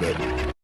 it.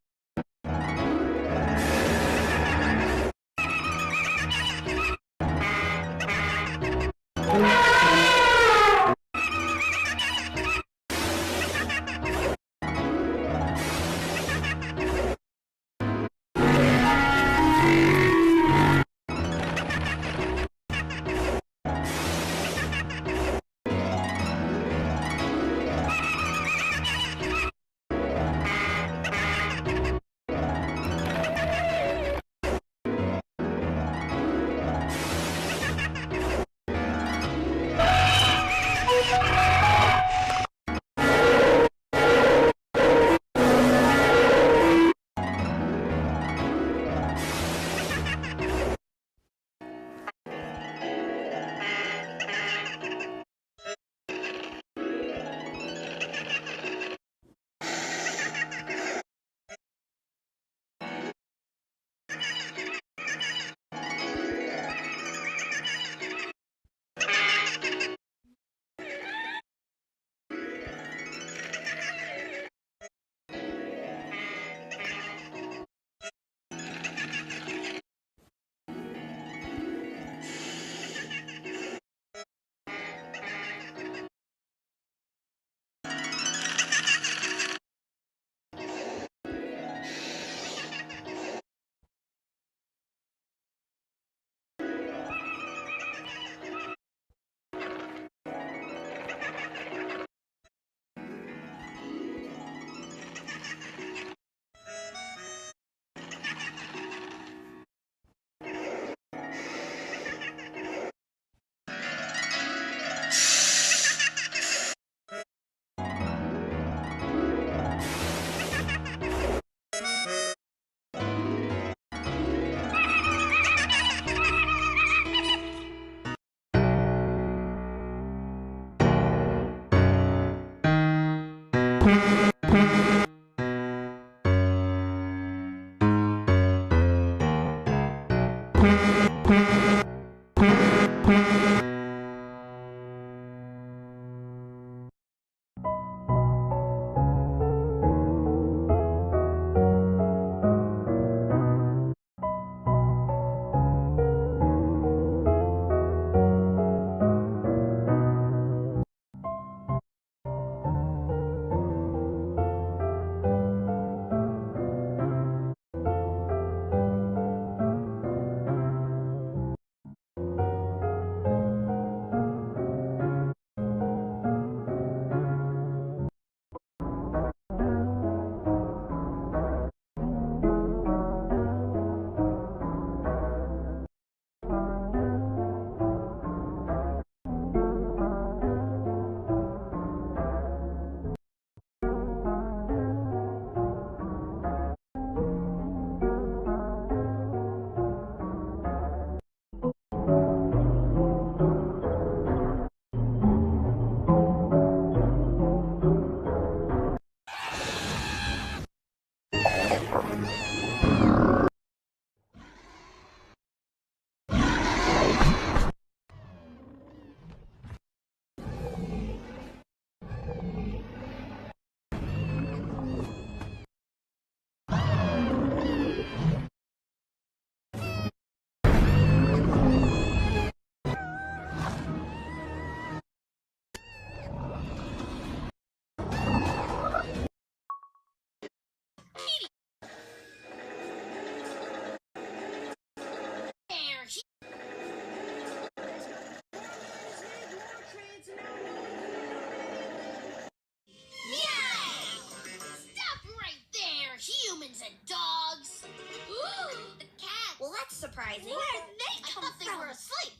Humans and dogs. Ooh, the cat. Well, that's surprising. Where did they come from? I thought they were asleep.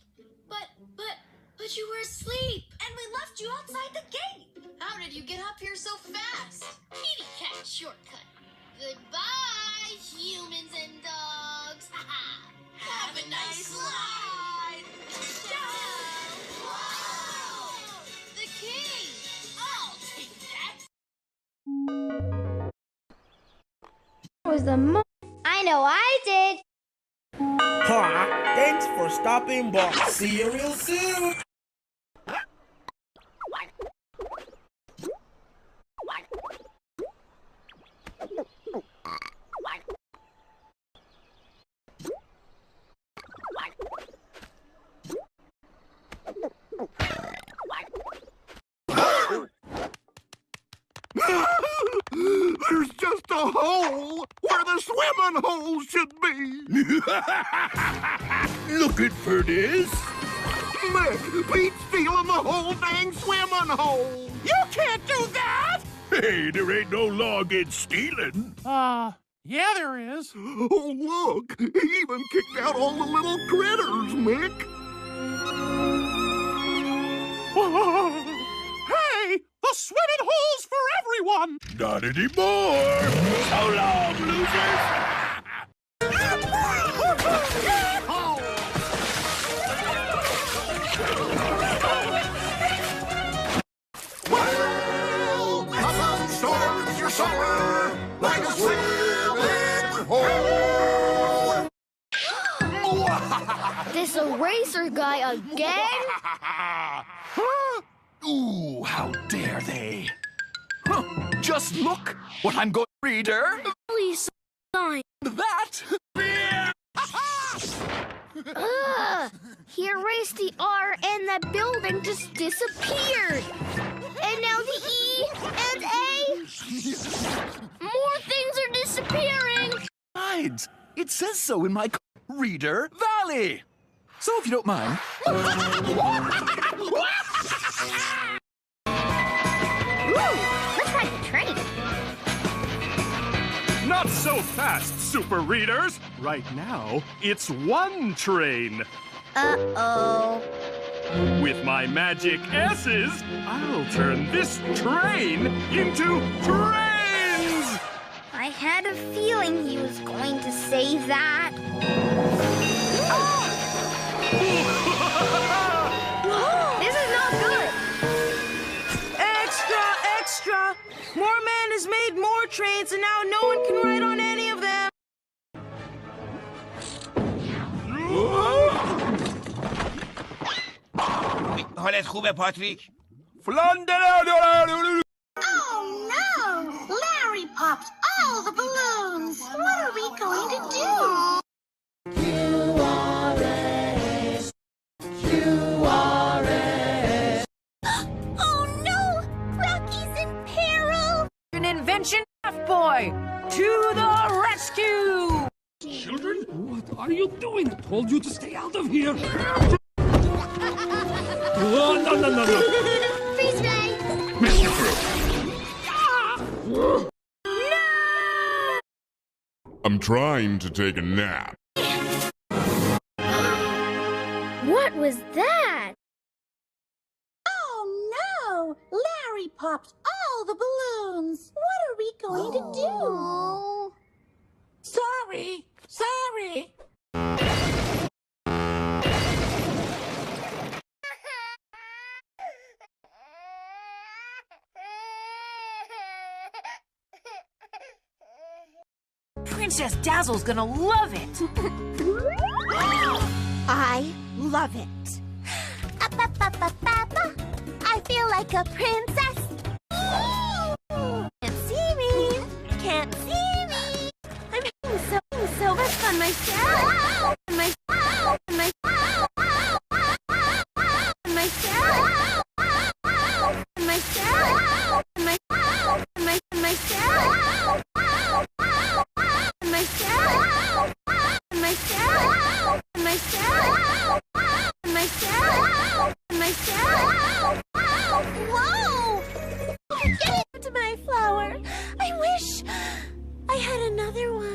But you were asleep. And we left you outside the gate. How did you get up here so fast? Kitty cat shortcut. Goodbye, humans and dogs. Have a nice slide. Wow! The key. I'll take that. Was the I know I did. Thanks for stopping by. See you real soon. swimming hole should be. Looking for this? Mick, Pete's stealing the whole dang swimming hole. You can't do that. Hey, there ain't no law against stealing. Yeah, there is. Oh, look. He even kicked out all the little critters, Mick. Hey, the swimming hole's for everyone. Not anymore. So long, losers. Well, nothing storms your summer like a swimming hole. This eraser guy again? Ooh, how dare they? Huh, just look what I'm going to reader. Please sign. That. Ugh! He erased the R and the building just disappeared. And now the E and A. More things are disappearing. Besides, it says so in my reader Valley. So if you don't mind. Let's ride the train. Not so fast, super readers. Right now, it's one train. Uh-oh. With my magic S's, I'll turn this train into trains! I had a feeling he was going to say that. This is not good. Extra, extra! More man has made more trains, and now no one can ride on any of them. حالت خوبه پاتریک؟ Oh no! Larry popped all the balloons. What are we going to do? Oh no! Rocky's in peril! An invention, boy! To the rescue! Children, what are you doing? I told you to stay out of here. Oh, no, no, no, no. Freeze day! I'm trying to take a nap. What was that? Oh no! Larry popped all the balloons. What are we going to do? Sorry, sorry. Princess Dazzle's gonna love it. I love it. I feel like a princess. Can't see me. Can't see me. I'm having so much fun myself. Myself. Myself. Myself. Myself. Myself. Myself. Whoa! Get into my flower. I wish I had another one.